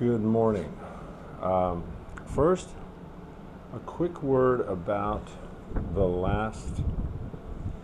Good morning. First, a quick word about the last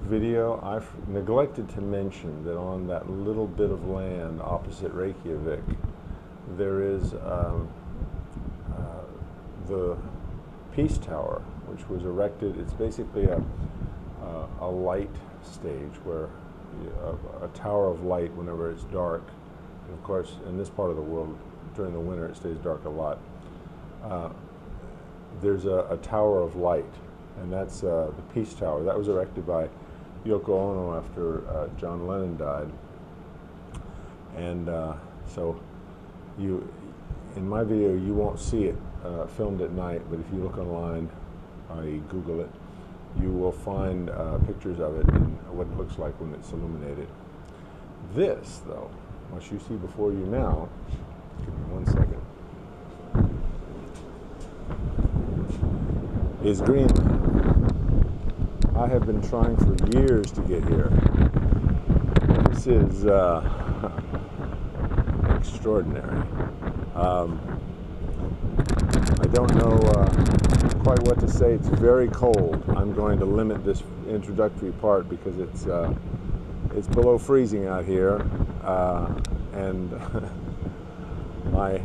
video. I've neglected to mention that on that little bit of land opposite Reykjavik, there is the Peace Tower, which was erected. It's basically a light stage where a tower of light whenever it's dark. And of course, in this part of the world, during the winter, it stays dark a lot. There's a tower of light, and that's the Peace Tower. That was erected by Yoko Ono after John Lennon died. And so in my video, you won't see it filmed at night, but if you look online, i.e. Google it, you will find pictures of it and what it looks like when it's illuminated. This, though, what you see before you now, give me 1 second, is Greenland. I have been trying for years to get here. This is extraordinary. I don't know quite what to say. It's very cold. I'm going to limit this introductory part because it's below freezing out here, and my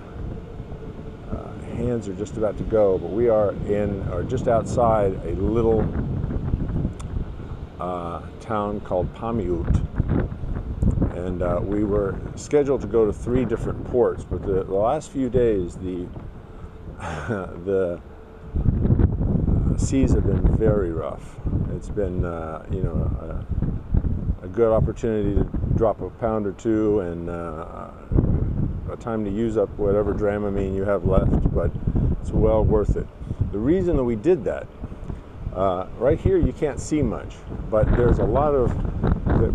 hands are just about to go. But we are just outside a little town called Paamiut, and we were scheduled to go to 3 different ports, but the last few days the seas have been very rough. It's been a good opportunity to drop a pound or two and a time to use up whatever Dramamine you have left, but it's well worth it. The reason that we did that, right here you can't see much, but there's a lot of,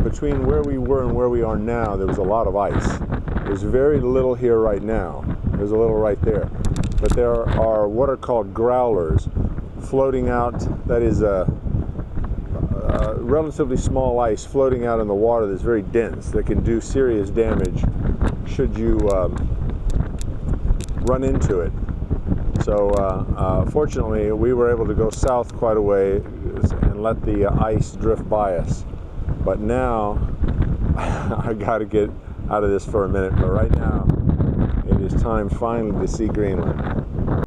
between where we were and where we are now, there was a lot of ice. There's very little here right now. There's a little right there. But there are what are called growlers floating out. That is a relatively small ice floating out in the water that's very dense, that can do serious damage should you run into it. So fortunately, we were able to go south quite a way and let the ice drift by us. But now, I got to get out of this for a minute. But right now, it is time finally to see Greenland.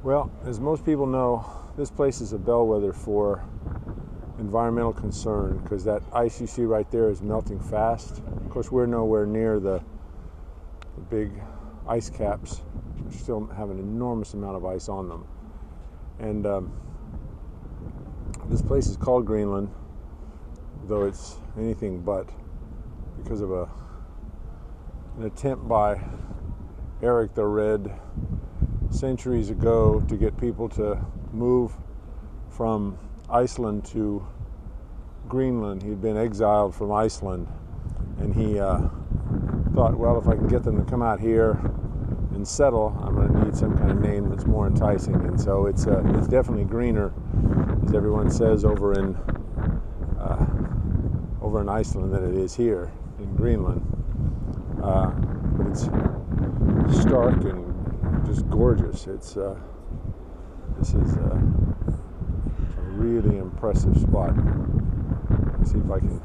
Well, as most people know, this place is a bellwether for environmental concern because that ice you see right there is melting fast. Of course, we're nowhere near the big ice caps. We still have an enormous amount of ice on them. And this place is called Greenland, though it's anything but, because of an attempt by Eric the Red centuries ago to get people to move from Iceland to Greenland. He'd been exiled from Iceland, and he thought, well, if I can get them to come out here and settle, I'm going to need some kind of name that's more enticing. And so it's definitely greener, as everyone says, over in Iceland than it is here in Greenland. But it's stark and just gorgeous. This is a really impressive spot. Let's see if I can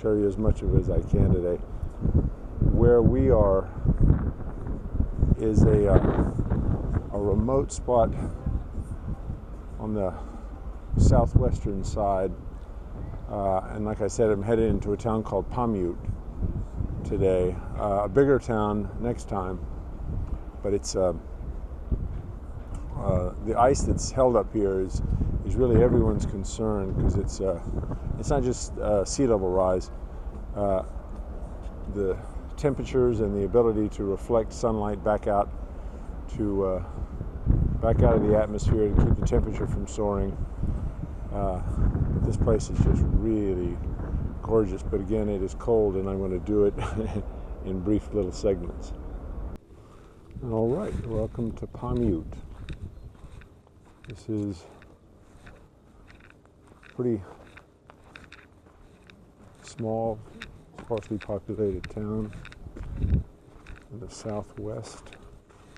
show you as much of it as I can today. Where we are is a remote spot on the southwestern side, and like I said, I'm headed into a town called Paamiut today. A bigger town next time, but it's the ice that's held up here is really everyone's concern, because it's not just sea level rise. The temperatures and the ability to reflect sunlight back out of the atmosphere to keep the temperature from soaring. This place is just really gorgeous, but again, it is cold, and I'm going to do it in brief little segments. All right, welcome to Paamiut. This is pretty small sparsely populated town in the southwest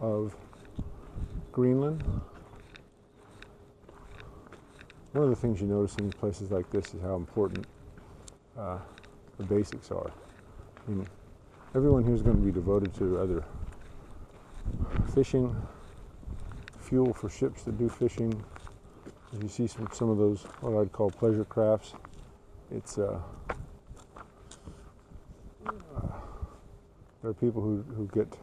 of Greenland. One of the things you notice in places like this is how important the basics are. I mean, everyone here is going to be devoted to either fishing, fuel for ships that do fishing. As you see some of those, what I'd call pleasure crafts, it's there are people who get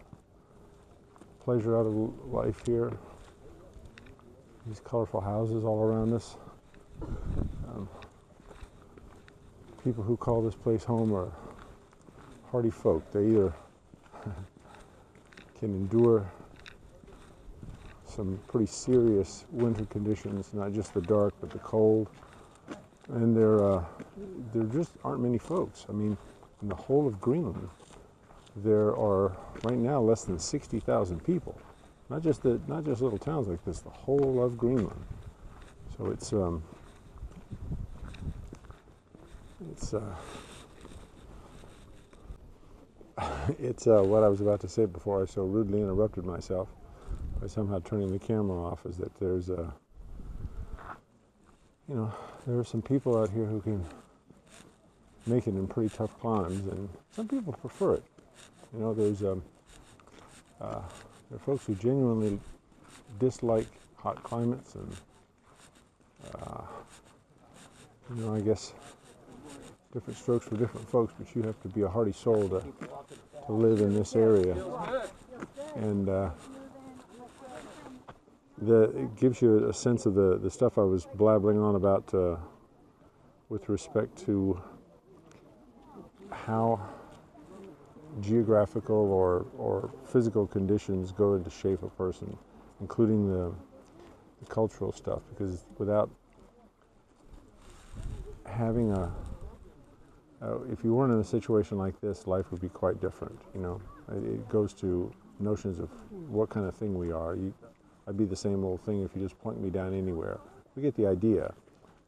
pleasure out of life here. These colorful houses all around us. People who call this place home are hardy folk. They either can endure some pretty serious winter conditions, not just the dark, but the cold. And there just aren't many folks. I mean, in the whole of Greenland, there are right now less than 60,000 people. Not just little towns like this, the whole of Greenland. So it's what I was about to say before I so rudely interrupted myself by somehow turning the camera off, is that there's there are some people out here who can make it in pretty tough climes, and some people prefer it. You know, there are folks who genuinely dislike hot climates, and I guess different strokes for different folks, but you have to be a hardy soul to live in this area. And it gives you a sense of the stuff I was blabbling on about with respect to how geographical or physical conditions go into shape a person, including the cultural stuff, because without having if you weren't in a situation like this, life would be quite different. You know, it goes to notions of what kind of thing we are. I'd be the same old thing if you just point me down anywhere. We get the idea.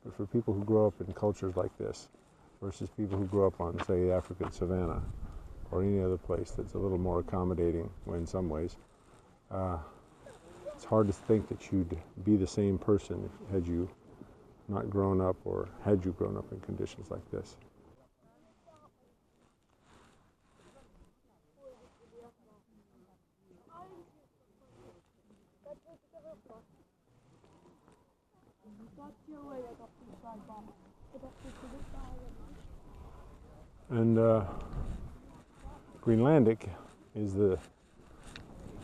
But for people who grow up in cultures like this versus people who grow up on, say, the African savannah or any other place that's a little more accommodating in some ways, it's hard to think that you'd be the same person had you not grown up, or had you grown up in conditions like this. And Greenlandic is the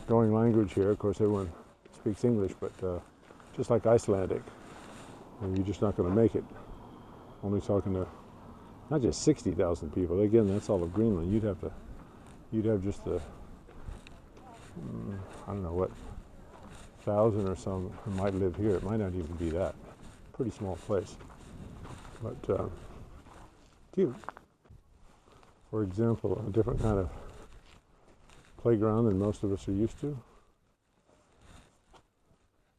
going language here. Of course, everyone speaks English, but just like Icelandic, and you're just not going to make it. Only talking to not just 60,000 people. Again, that's all of Greenland. You'd have just the I don't know what 1,000 or some who might live here. It might not even be that. Pretty small place, but cute. For example, a different kind of playground than most of us are used to,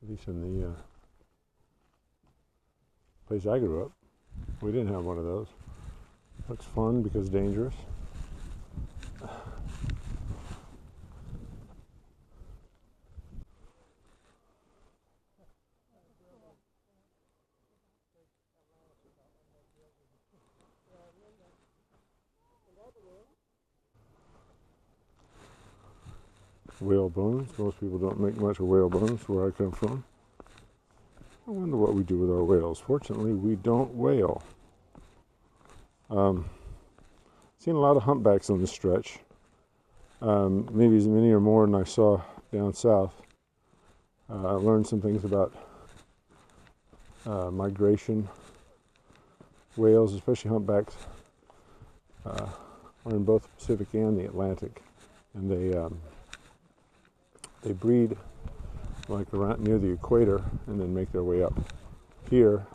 at least in the place I grew up. We didn't have one of those. Looks fun because dangerous. Whale bones. Most people don't make much of whale bones where I come from. I wonder what we do with our whales. Fortunately, we don't whale. Seen a lot of humpbacks on this stretch. Maybe as many or more than I saw down south. I learned some things about migration. Whales, especially humpbacks, are in both the Pacific and the Atlantic, and they breed like around near the equator and then make their way up here,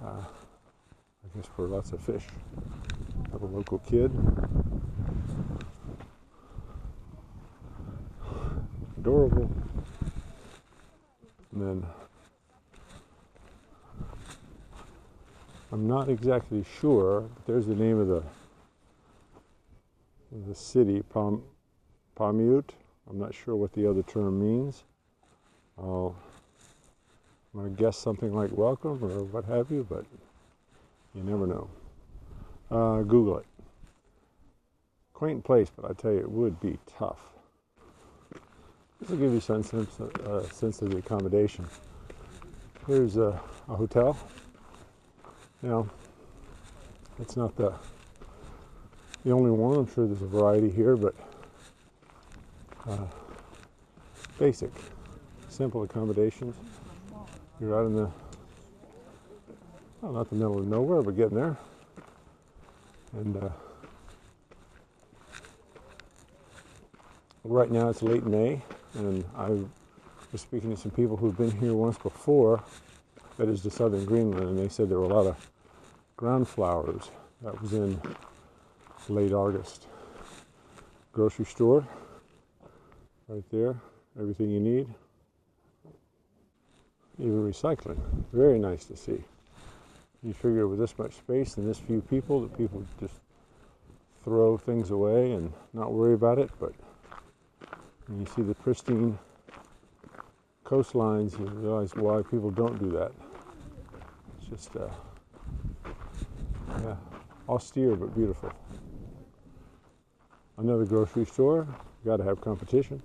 I guess for lots of fish. I have a local kid, adorable, and then I'm not exactly sure, but there's the name of the the city, Paamiut. I'm not sure what the other term means. I'm going to guess something like welcome or what have you, but you never know. Google it. Quaint place, but I tell you, it would be tough. This will give you some sense of the accommodation. Here's a hotel. Now, it's not the only one. I'm sure there's a variety here, but basic, simple accommodations. You're out in the, well, not the middle of nowhere, but getting there. And right now it's late May, and I was speaking to some people who've been here once before, that is to southern Greenland, and they said there were a lot of ground flowers. That was in late August. Grocery store, right there, everything you need. Even recycling, very nice to see. You figure with this much space and this few people, that people just throw things away and not worry about it, but when you see the pristine coastlines, you realize why people don't do that. It's just, yeah, austere but beautiful. Another grocery store, got to have competition.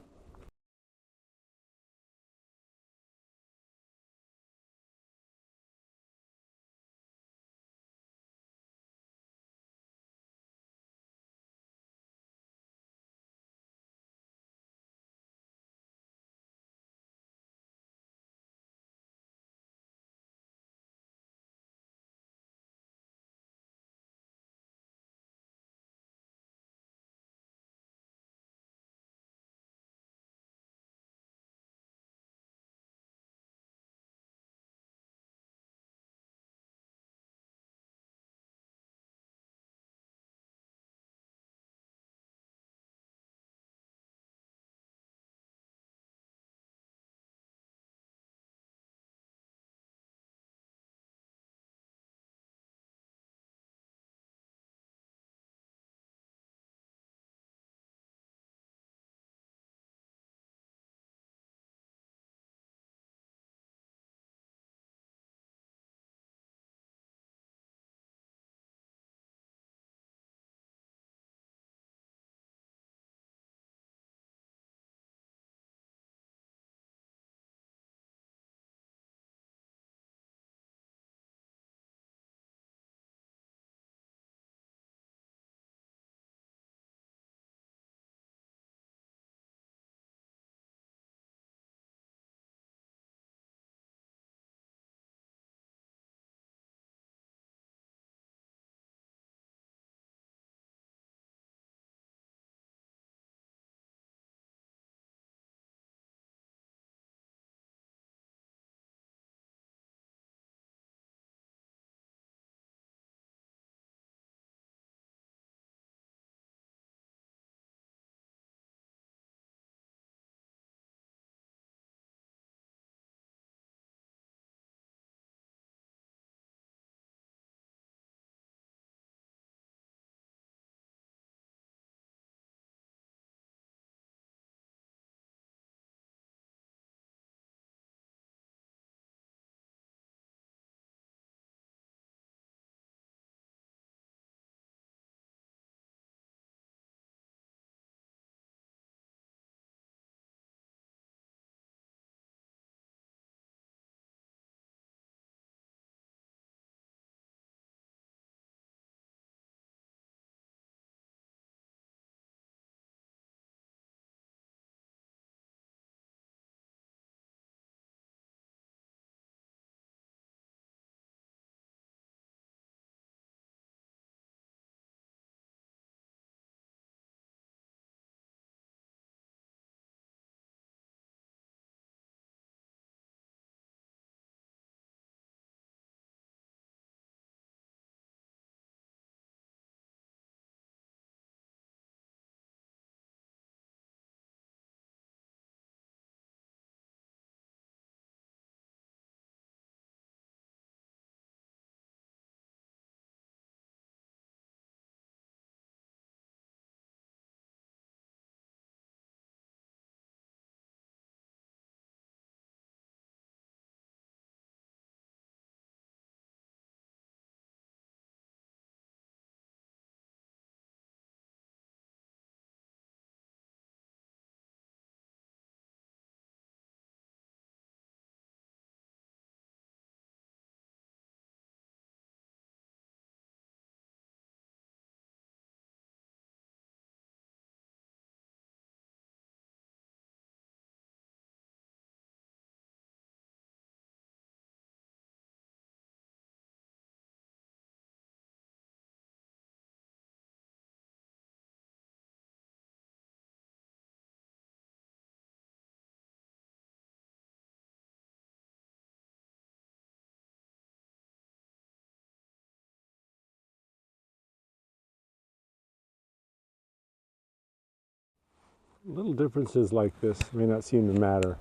little differences like this may not seem to matter.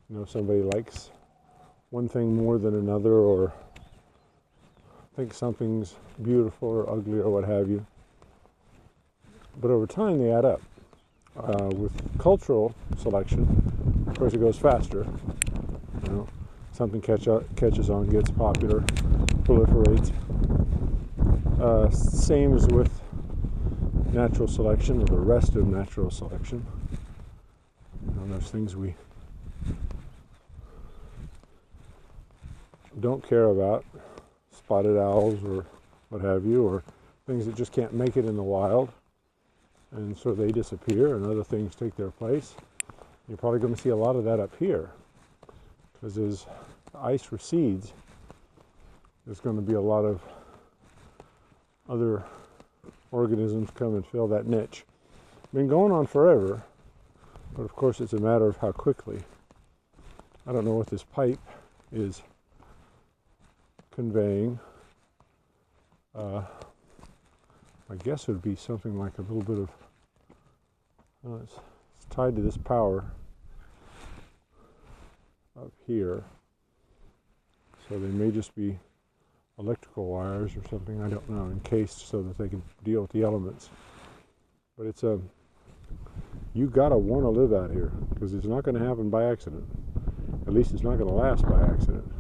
You know, somebody likes one thing more than another, or thinks something's beautiful or ugly or what have you. But over time they add up. With cultural selection, of course, it goes faster. You know, something catches on, gets popular, proliferates. Same as with natural selection, or the rest of natural selection. You know, there's things we don't care about, spotted owls or what have you, or things that just can't make it in the wild, and so they disappear and other things take their place. You're probably going to see a lot of that up here, because as the ice recedes, there's going to be a lot of other organisms come and fill that niche. Been going on forever, but of course it's a matter of how quickly. I don't know what this pipe is conveying. I guess it would be something like a little bit of, it's tied to this power up here, so they may just be electrical wires or something, I don't know, encased so that they can deal with the elements. But it's you gotta want to live out here, because it's not going to happen by accident. At least it's not going to last by accident.